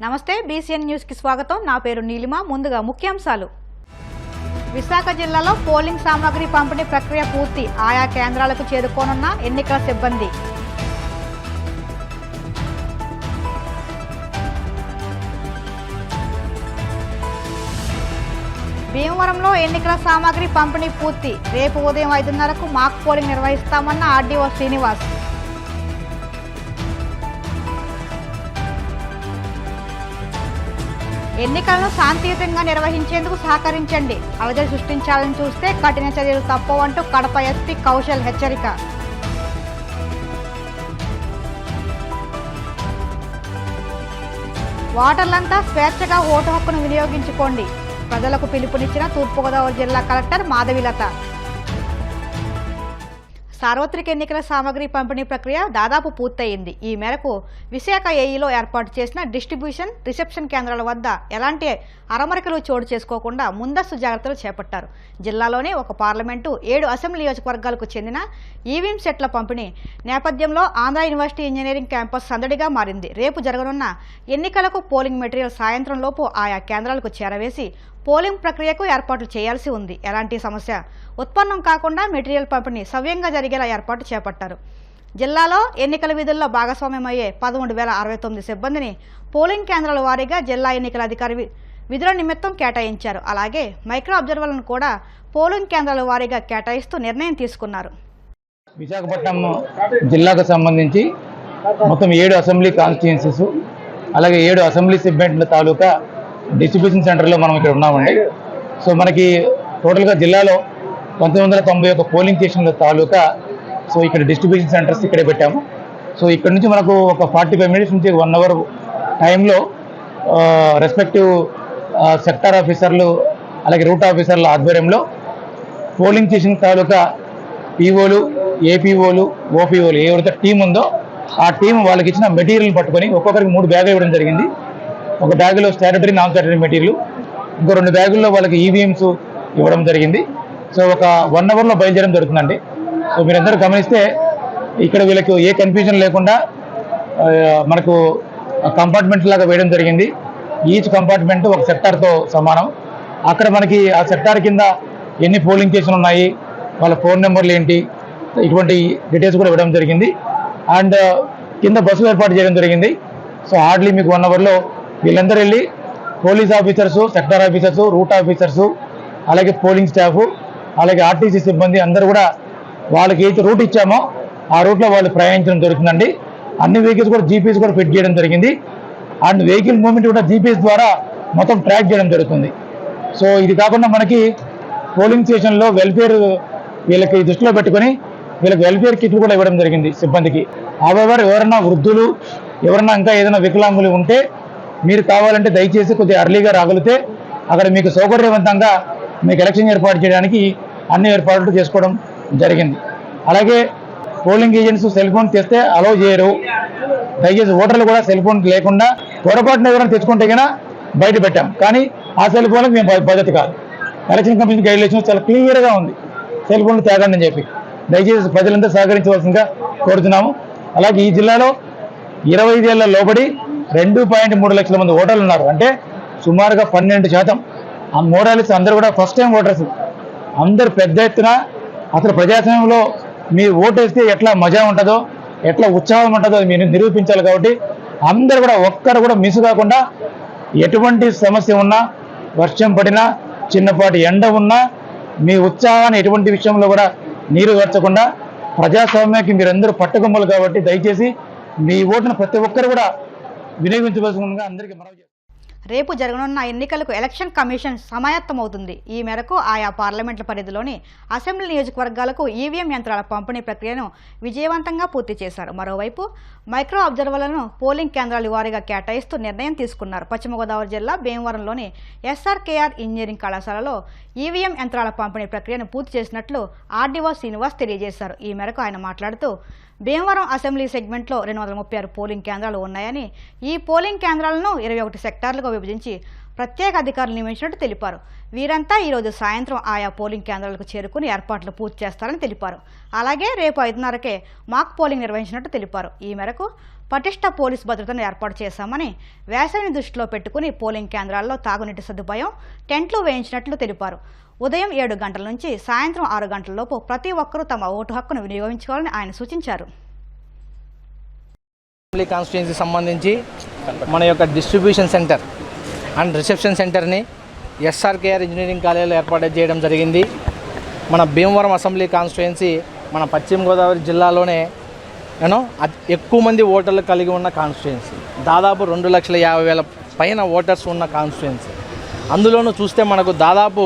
నమస్తే BCN news కి స్వాగతం। నా పేరు నీలిమ। ముందుగా ముఖ్యాంశాలు। విశాఖ జిల్లాలో పోలింగ్ సామాగ్రి పంపిణీ ప్రక్రియ పూర్తి। ఆయా కేంద్రాలకు చేరుకోనున్న ఎన్నికల సిబ్బంది। భీమవరంలో ఎన్నికల సామాగ్రి పంపిణీ పూర్తి। రేపు ఉదయం 5:30కు మాక్ పోలింగ్ నిర్వహిస్తామన్న ఆర్డీఓ శ్రీనివాస్। ఎన్నికలను శాంతియుతంగా నిర్వహించేందుకు సహకరించండి। అలజడి సృష్టించాలని చూస్తే కఠిన చర్యలు తప్పవంటూ కడప ఎస్పీ కౌశల్ హెచ్చరిక। ఓటర్లంతా స్వేచ్ఛగా ఓటు హక్కును వినియోగించుకోండి। ప్రజలకు పిలుపునిచ్చిన తూర్పుగోదావరి జిల్లా కలెక్టర్ మాధవిలత। సార్వత్రిక ఎన్నికల సామాగ్రి పంపిణీ ప్రక్రియ దాదాపు పూర్తయింది। ఈ మేరకు విశాఖ ఏఈలో ఏర్పాటు చేసిన డిస్ట్రిబ్యూషన్ రిసెప్షన్ కేంద్రాల వద్ద ఎలాంటి అరమరికలు చోటు చేసుకోకుండా ముందస్తు జాగ్రత్తలు చేపట్టారు। జిల్లాలోని ఒక పార్లమెంటు 7 అసెంబ్లీ నియోజకవర్గాలకు చెందిన ఈవీఎం సెట్ల పంపిణీ నేపథ్యంలో ఆంధ్ర యూనివర్సిటీ ఇంజనీరింగ్ క్యాంపస్ సందడిగా మారింది। రేపు జరగనున్న ఎన్నికలకు పోలింగ్ మెటీరియల్ సాయంత్రం లోపు ఆయా కేంద్రాలకు చేరవేసి పోలింగ్ ప్రక్రియకు ఏర్పాట్లు చేయాల్సి ఉంది। ఎలాంటి సమస్య ఉత్పన్నం కాకుండా మెటీరియల్ పంపిణీ సవ్యంగా జరిగేలా ఏర్పాటు చేపట్టారు। జిల్లాలో ఎన్నికల విధుల్లో భాగస్వామ్యమయ్యే 13,069 సిబ్బందిని పోలింగ్ కేంద్రాల వారీగా జిల్లా ఎన్నికల అధికారి విధుల నిమిత్తం కేటాయించారు। అలాగే మైక్రో అబ్జర్వర్లను కూడా పోలింగ్ కేంద్రాల వారీగా కేటాయిస్తూ నిర్ణయం తీసుకున్నారు। విశాఖపట్నం జిల్లాకు సంబంధించి మొత్తం 7 అసెంబ్లీ కాన్స్టిట్యుయెన్సీస్ అలాగే 7 అసెంబ్లీ సెగ్మెంట్ల తాలూకా డిస్ట్రిబ్యూషన్ సెంటర్లో మనం ఇక్కడ ఉన్నామండి। సో మనకి టోటల్గా జిల్లాలో 1991 పోలింగ్ స్టేషన్ల తాలూకా సో ఇక్కడ డిస్ట్రిబ్యూషన్ సెంటర్స్ ఇక్కడే పెట్టాము। సో ఇక్కడ నుంచి మనకు ఒక 45 మినిట్స్ నుంచి 1 అవర్ టైంలో రెస్పెక్టివ్ సెక్టార్ ఆఫీసర్లు అలాగే రూట్ ఆఫీసర్ల ఆధ్వర్యంలో పోలింగ్ స్టేషన్ తాలూకా పీఓలు ఏపీఓలు ఓపీఓలు ఎవరైతే టీం ఉందో ఆ టీం వాళ్ళకి ఇచ్చిన మెటీరియల్ పట్టుకొని ఒక్కొక్కరికి 3 బ్యాగులు ఇవ్వడం జరిగింది। ఒక బ్యాగులో స్టాట్యుటరీ నాన్ స్టాట్యుటరీ మెటీరియల్, ఇంకో 2 బ్యాగుల్లో వాళ్ళకి ఈవీఎంస్ ఇవ్వడం జరిగింది। సో ఒక 1 అవర్లో బయలుదేరడం జరుగుతుందండి। సో మీరందరూ గమనిస్తే ఇక్కడ వీళ్ళకి ఏ కన్ఫ్యూజన్ లేకుండా మనకు కంపార్ట్మెంట్ లాగా వేయడం జరిగింది। ఈచ్ కంపార్ట్మెంట్ ఒక సెక్టార్తో సమానం। అక్కడ మనకి ఆ సెక్టార్ కింద ఎన్ని పోలింగ్ స్టేషన్లు ఉన్నాయి, వాళ్ళ ఫోన్ నెంబర్లు ఏంటి, ఇటువంటి డీటెయిల్స్ కూడా ఇవ్వడం జరిగింది। అండ్ కింద బస్సులు ఏర్పాటు చేయడం జరిగింది। సో హార్డ్లీ మీకు 1 అవర్లో వీళ్ళందరూ వెళ్ళి police officers, sector officers, route officers, అలాగే పోలింగ్ స్టాఫ్, అలాగే ఆర్టీసీ సిబ్బంది అందరూ కూడా వాళ్ళకి ఏదైతే రూట్ ఇచ్చామో ఆ రూట్లో వాళ్ళు ప్రయాణించడం జరుగుతుందండి। అన్ని వెహికల్స్ కూడా జీపీఎస్ కూడా ఫిట్ చేయడం జరిగింది। అండ్ వెహికల్ మూవ్మెంట్ కూడా జీపీఎస్ ద్వారా మొత్తం ట్రాక్ చేయడం జరుగుతుంది। సో ఇది కాకుండా మనకి పోలింగ్ స్టేషన్లో వెల్ఫేర్ వీళ్ళకి దృష్టిలో పెట్టుకొని వీళ్ళకి వెల్ఫేర్ కిట్లు కూడా ఇవ్వడం జరిగింది సిబ్బందికి। అవెవర్ ఎవరైనా వృద్ధులు ఎవరైనా ఇంకా ఏదైనా వికలాంగులు ఉంటే మీరు కావాలంటే దయచేసి కొద్దిగా అర్లీగా రాగలిగితే అక్కడ మీకు సౌకర్యవంతంగా మీకు ఎలక్షన్ ఏర్పాటు చేయడానికి అన్ని ఏర్పాట్లు చేసుకోవడం జరిగింది। అలాగే పోలింగ్ ఏజెంట్స్ సెల్ ఫోన్ తెస్తే అలౌ చేయరు। దయచేసి ఓటర్లు కూడా సెల్ ఫోన్ లేకుండా పొరపాటున ఎవరైనా తెచ్చుకుంటే కన్నా బయట పెట్టాం, కానీ ఆ సెల్ ఫోన్కి మేము బాధ్యత కాదు। ఎలక్షన్ కమిషన్ గైడ్లైన్స్ చాలా క్లియర్గా ఉంది, సెల్ ఫోన్లు తేగండి అని చెప్పి దయచేసి ప్రజలంతా సహకరించవలసిందిగా కోరుతున్నాము। అలాగే ఈ జిల్లాలో 25 ఏళ్ల లోబడి 2.3 లక్షల మంది ఓటర్లు ఉన్నారు, అంటే సుమారుగా 12%। ఆ మోరాలిస్ అందరూ కూడా ఫస్ట్ టైం ఓటర్స్, అందరు పెద్ద ఎత్తున అసలు ప్రజాస్వామ్యంలో మీరు ఓటేస్తే ఎట్లా మజా ఉంటుందో ఎట్లా ఉత్సాహం ఉంటుందో మీరు నిరూపించాలి। కాబట్టి అందరూ కూడా ఒక్కరు కూడా మిస్ కాకుండా ఎటువంటి సమస్య ఉన్నా, వర్షం పడినా, చిన్నపాటి ఎండ ఉన్నా మీ ఉత్సాహాన్ని ఎటువంటి విషయంలో కూడా నీరు గర్చకుండా ప్రజాస్వామ్యానికి మీరందరూ పట్టుకొమ్మలు కాబట్టి దయచేసి మీ ఓటును ప్రతి ఒక్కరు కూడా వినియోగించవలసిందిగా అందరికీ మనవి చేస్తున్నాను। రేపు జరగనున్న ఎన్నికలకు ఎలక్షన్ కమిషన్ సమాయత్తమవుతుంది। ఈ మేరకు ఆయా పార్లమెంట్ల పరిధిలోని అసెంబ్లీ నియోజకవర్గాలకు ఈవీఎం యంత్రాల పంపిణీ ప్రక్రియను విజయవంతంగా పూర్తి చేశారు। మరోవైపు మైక్రో అబ్జర్వర్లను పోలింగ్ కేంద్రాల వారీగా కేటాయిస్తూ నిర్ణయం తీసుకున్నారు। పశ్చిమ గోదావరి జిల్లా భీమవరంలోని ఎస్ఆర్కేఆర్ ఇంజనీరింగ్ కళాశాలలో ఈవీఎం యంత్రాల పంపిణీ ప్రక్రియను పూర్తి చేసినట్లు ఆర్డీఓ శ్రీనివాస్ తెలియజేశారు। ఈ మేరకు ఆయన మాట్లాడుతూ భీమవరం అసెంబ్లీ సెగ్మెంట్లో 236 పోలింగ్ కేంద్రాలు ఉన్నాయని, ఈ పోలింగ్ కేంద్రాలను 21 సెక్టార్లుగా విభజించి ప్రత్యేక అధికారులు నియమించినట్టు తెలిపారు। వీరంతా ఈరోజు సాయంత్రం ఆయా పోలింగ్ కేంద్రాలకు చేరుకుని ఏర్పాట్లు పూర్తి చేస్తారని తెలిపారు। అలాగే రేపు 5:30కే మాక్ పోలింగ్ నిర్వహించినట్టు తెలిపారు। ఈ మేరకు పటిష్ట పోలీస్ భద్రతను ఏర్పాటు చేశామని, వేసవిని దృష్టిలో పెట్టుకుని పోలింగ్ కేంద్రాల్లో తాగునీటి సదుపాయం, టెంట్లు వేయించినట్లు తెలిపారు. ఉదయం 7 గంటల నుంచి సాయంత్రం 6 గంటలలోపు ప్రతి ఒక్కరూ తమ ఓటు హక్కును వినియోగించుకోవాలని ఆయన సూచించారు. కాన్స్టిట్యుయెన్సీ సంబంధించి మన యొక్క డిస్ట్రిబ్యూషన్ సెంటర్ అండ్ రిసెప్షన్ సెంటర్ని ఎస్ఆర్కేఆర్ ఇంజనీరింగ్ కాలేజీలో ఏర్పాటు చేయడం జరిగింది. మన భీమవరం అసెంబ్లీ కాన్స్టిట్యుయెన్సీ మన పశ్చిమ గోదావరి జిల్లాలోనే ఎక్కువ మంది ఓటర్లు కలిగి ఉన్న కాన్స్టిట్యుయెన్సీ. దాదాపు 2,50,000 పైన ఓటర్స్ ఉన్న కాన్స్టిట్యుయెన్సీ. అందులోనూ చూస్తే మనకు దాదాపు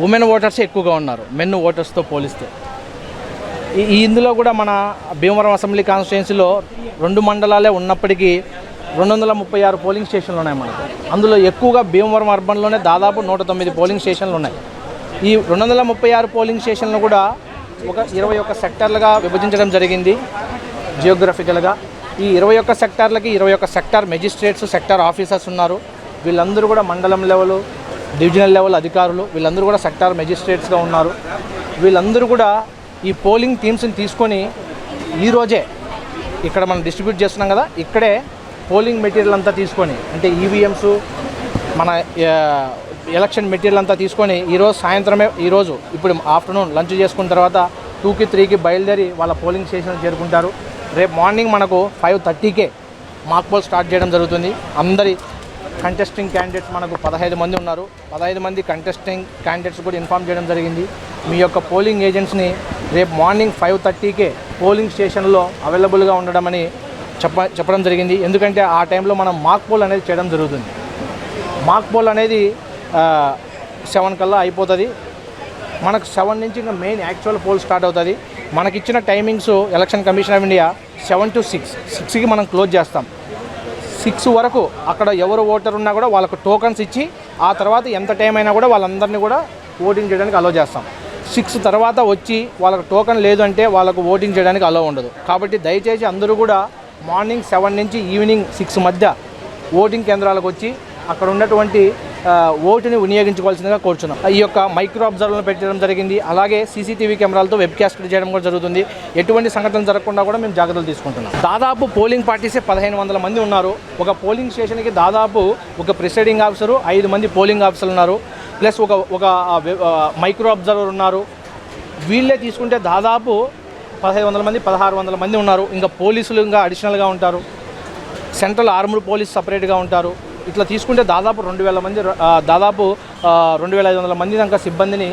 ఉమెన్ ఓటర్స్ ఎక్కువగా ఉన్నారు మెన్ ఓటర్స్తో పోలిస్తే. ఇందులో కూడా మన భీమవరం అసెంబ్లీ కాన్స్టిట్యుయెన్సీలో 2 మండలాలే ఉన్నప్పటికీ 236 పోలింగ్ స్టేషన్లు ఉన్నాయి మనకు. అందులో ఎక్కువగా భీమవరం అర్బన్లోనే దాదాపు 109 పోలింగ్ స్టేషన్లు ఉన్నాయి. ఈ 236 పోలింగ్ స్టేషన్లు కూడా ఒక 21 సెక్టార్లుగా విభజించడం జరిగింది జియోగ్రఫికల్గా. ఈ 21 సెక్టార్లకి 21 సెక్టార్ మెజిస్ట్రేట్స్, సెక్టార్ ఆఫీసర్స్ ఉన్నారు. వీళ్ళందరూ కూడా మండలం లెవెల్, డివిజనల్ లెవెల్ అధికారులు, వీళ్ళందరూ కూడా సెక్టార్ మెజిస్ట్రేట్స్గా ఉన్నారు. వీళ్ళందరూ కూడా ఈ పోలింగ్ టీమ్స్ని తీసుకొని ఈరోజే ఇక్కడ మనం డిస్ట్రిబ్యూట్ చేస్తున్నాం కదా, ఇక్కడే పోలింగ్ మెటీరియల్ అంతా తీసుకొని, అంటే ఈవీఎంస్, మన ఎలక్షన్ మెటీరియల్ అంతా తీసుకొని ఈరోజు సాయంత్రమే, ఈరోజు ఇప్పుడు ఆఫ్టర్నూన్ లంచ్ చేసుకున్న తర్వాత 2కి 3కి బయలుదేరి వాళ్ళ పోలింగ్ స్టేషన్ చేరుకుంటారు. రేపు మార్నింగ్ మనకు 5:30కే మాక్ పోల్ స్టార్ట్ చేయడం జరుగుతుంది. అందరి కంటెస్టింగ్ క్యాండిడేట్స్ మనకు 15 మంది ఉన్నారు. 15 మంది కంటెస్టింగ్ క్యాండిడేట్స్ కూడా ఇన్ఫామ్ చేయడం జరిగింది. మీ యొక్క పోలింగ్ ఏజెంట్స్ని రేపు మార్నింగ్ 5:30కే పోలింగ్ స్టేషన్లో అవైలబుల్గా ఉండడమని చెప్పడం జరిగింది. ఎందుకంటే ఆ టైంలో మనం మాక్ పోల్ అనేది చేయడం జరుగుతుంది. మాక్ పోల్ అనేది 7 కల్లా అయిపోతుంది. మనకు 7 నుంచి ఇంకా మెయిన్ యాక్చువల్ పోల్ స్టార్ట్ అవుతుంది. మనకిచ్చిన timings election commission of India 7 to 6, 6కి మనం క్లోజ్ చేస్తాం. 6 వరకు అక్కడ ఎవరు ఓటర్ ఉన్నా కూడా వాళ్ళకు టోకన్స్ ఇచ్చి ఆ తర్వాత ఎంత టైం అయినా కూడా వాళ్ళందరినీ కూడా ఓటింగ్ చేయడానికి అలో చేస్తాం. 6 తర్వాత వచ్చి వాళ్ళకు టోకన్ లేదు అంటే వాళ్ళకు ఓటింగ్ చేయడానికి అలో ఉండదు. కాబట్టి దయచేసి అందరూ కూడా మార్నింగ్ 7 నుంచి ఈవినింగ్ 6 మధ్య ఓటింగ్ కేంద్రాలకు వచ్చి అక్కడ ఉన్నటువంటి ఓటుని వినియోగించుకోవాల్సిందిగా కోరుచున్నాం. ఈ యొక్క మైక్రో అబ్జర్వర్లను పెట్టడం జరిగింది. అలాగే సీసీటీవీ కెమెరాలతో వెబ్కాస్ట్ చేయడం కూడా జరుగుతుంది. ఎటువంటి సంఘటనలు జరగకుండా కూడా మేము జాగ్రత్తలు తీసుకుంటున్నాం. దాదాపు పోలింగ్ పార్టీసే 1500 మంది ఉన్నారు. ఒక పోలింగ్ స్టేషన్కి దాదాపు ఒక ప్రిసైడింగ్ ఆఫీసరు, 5 మంది పోలింగ్ ఆఫీసర్లు ఉన్నారు, ప్లస్ ఒక మైక్రో అబ్జర్వర్ ఉన్నారు. వీళ్ళే తీసుకుంటే దాదాపు 1500 మంది, 1600 మంది ఉన్నారు. ఇంకా పోలీసులు ఇంకా అడిషనల్గా ఉంటారు. సెంట్రల్ ఆర్మ్డ్ పోలీస్ సపరేట్గా ఉంటారు. ఇట్లా తీసుకుంటే దాదాపు 2000 మంది, దాదాపు 2500 మంది దాకా సిబ్బందిని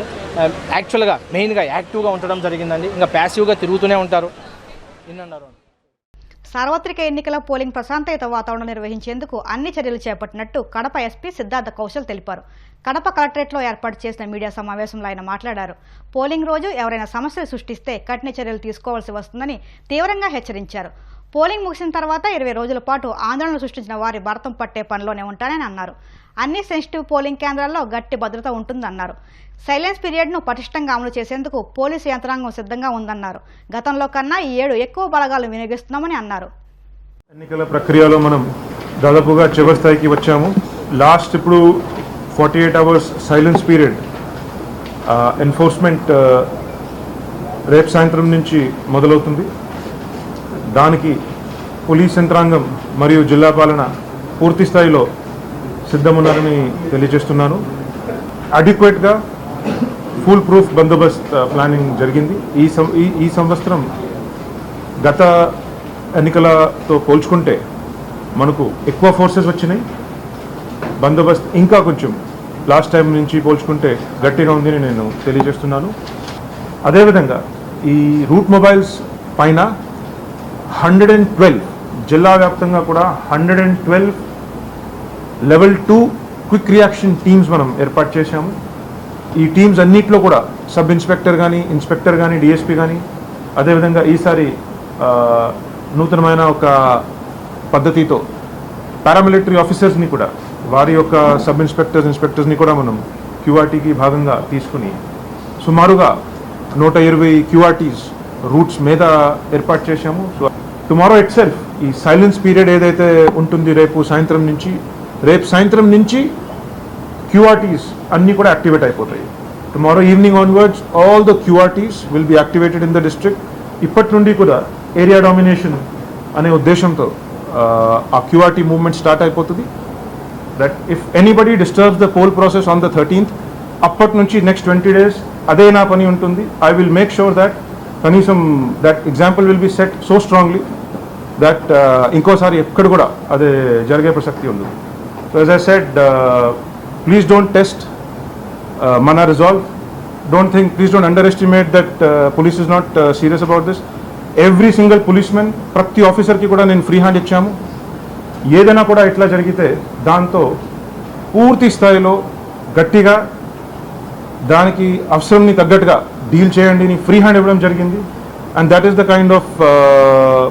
యాక్చువల్గా మెయిన్గా యాక్టివ్గా ఉండడం జరిగిందండి. ఇంకా ప్యాసివ్గా తిరుగుతూనే ఉంటారు. ఇన్నన్నారు. సార్వత్రిక ఎన్నికల పోలింగ్ ప్రశాంతయుత వాతావరణం నిర్వహించేందుకు అన్ని చర్యలు చేపట్టినట్టు కడప ఎస్పీ సిద్ధార్థ కౌశల్ తెలిపారు. కడప కలెక్టరేట్లో ఏర్పాటు చేసిన మీడియా సమావేశంలో ఆయన మాట్లాడారు. పోలింగ్ రోజు ఎవరైనా సమస్యలు సృష్టిస్తే కఠిన చర్యలు తీసుకోవాల్సి వస్తుందని తీవ్రంగా హెచ్చరించారు. పోలింగ్ ముగిసిన తర్వాత 20 రోజుల పాటు ఆందోళన సృష్టించిన వారి భరతం పట్టే పనిలోనే ఉంటానని అన్నారు. అన్ని సెన్సిటివ్ పోలింగ్ కేంద్రాల్లో గట్టి భద్రత ఉంటుందన్నారు. సైలెన్స్ పీరియడ్ను పటిష్టంగా అమలు చేసేందుకు పోలీసు యంత్రాంగం సిద్ధంగా ఉందన్నారు. గతంలో కన్నా ఈ ఏడు ఎక్కువ బలగాలు వినియోగిస్తున్నామని అన్నారు. ఎన్నికల ప్రక్రియలో మనం దాదాపుగా చివరి స్థాయికి వచ్చాము. లాస్ట్ ఇప్పుడు 48 అవర్స్ సైలెన్స్ పీరియడ్ ఎన్ఫోర్స్మెంట్ రేపు సాయంత్రం నుంచి మొదలవుతుంది. దానికి పోలీస్ యంత్రాంగం మరియు జిల్లా పాలన పూర్తి స్థాయిలో సిద్ధమున్నారని తెలియజేస్తున్నాను. అడిక్వేట్గా ఫుల్ ప్రూఫ్ బందోబస్త్ ప్లానింగ్ జరిగింది. ఈ సంవత్సరం గత ఎన్నికలతో పోల్చుకుంటే మనకు ఎక్కువ ఫోర్సెస్ వచ్చినాయి. బందోబస్త్ ఇంకా కొంచెం లాస్ట్ టైం నుంచి పోల్చుకుంటే గట్టిగా ఉందని నేను తెలియజేస్తున్నాను. అదేవిధంగా ఈ రూట్ మొబైల్స్ పైన 112 జిల్లా వ్యాప్తంగా కూడా 112 లెవెల్ 2 క్విక్ రియాక్షన్ టీమ్స్ మనం ఏర్పాటు చేశాము. ఈ టీమ్స్ అన్నిట్లో కూడా సబ్ ఇన్స్పెక్టర్ కానీ, ఇన్స్పెక్టర్ కానీ, డిఎస్పీ కానీ, అదేవిధంగా ఈసారి నూతనమైన ఒక పద్ధతితో పారామిలిటరీ ఆఫీసర్స్ని కూడా, వారి యొక్క సబ్ ఇన్స్పెక్టర్స్ని కూడా మనం క్యూఆర్టీకి భాగంగా తీసుకుని సుమారుగా 120 క్యూఆర్టీస్ రూట్స్ మీద ఏర్పాటు చేశాము. సో టుమారో ఇట్ సెల్ఫ్ ఈ సైలెన్స్ పీరియడ్ ఏదైతే ఉంటుంది రేపు సాయంత్రం నుంచి క్యూఆర్టీస్ అన్నీ కూడా యాక్టివేట్ అయిపోతాయి. Tomorrow evening onwards all the QRTs will be activated in the district. ఇప్పటి నుండి కూడా ఏరియా డామినేషన్ అనే ఉద్దేశంతో ఆ క్యూఆర్టీ మూవ్మెంట్ స్టార్ట్ అయిపోతుంది. That if anybody disturbs the pole process on the 13th, అప్పటి నుంచి నెక్స్ట్ 20 days అదే నా పని ఉంటుంది. I will make sure that కనీసం that example will be set so strongly that ఇంకోసారి ఎక్కడ కూడా అదే జరిగే ప్రసక్తి ఉంది. So as I said, please don't test మన resolve. please don't underestimate that police is not serious about this. Every single policeman, ప్రతి ఆఫీసర్కి కూడా నేను ఫ్రీ హ్యాండ్ ఇచ్చాము. ఏదైనా కూడా ఇట్లా జరిగితే దాంతో పూర్తి స్థాయిలో గట్టిగా దానికి అవసరంని తగ్గట్టుగా డీల్ చేయండి అని ఫ్రీ హ్యాండ్ ఇవ్వడం జరిగింది. And that is the kind of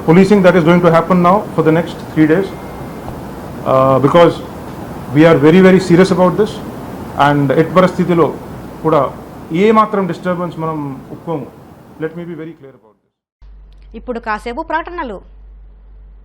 policing that is going to happen now for the next 3 days, because we are very very serious about this. And at పరిస్థితిలో కూడా ఏ మాత్రం డిస్టర్బెన్స్ మనం ఒప్పుకోము. Let me be very clear about this. ఇప్పుడు కాసేపు ప్రకటనలు.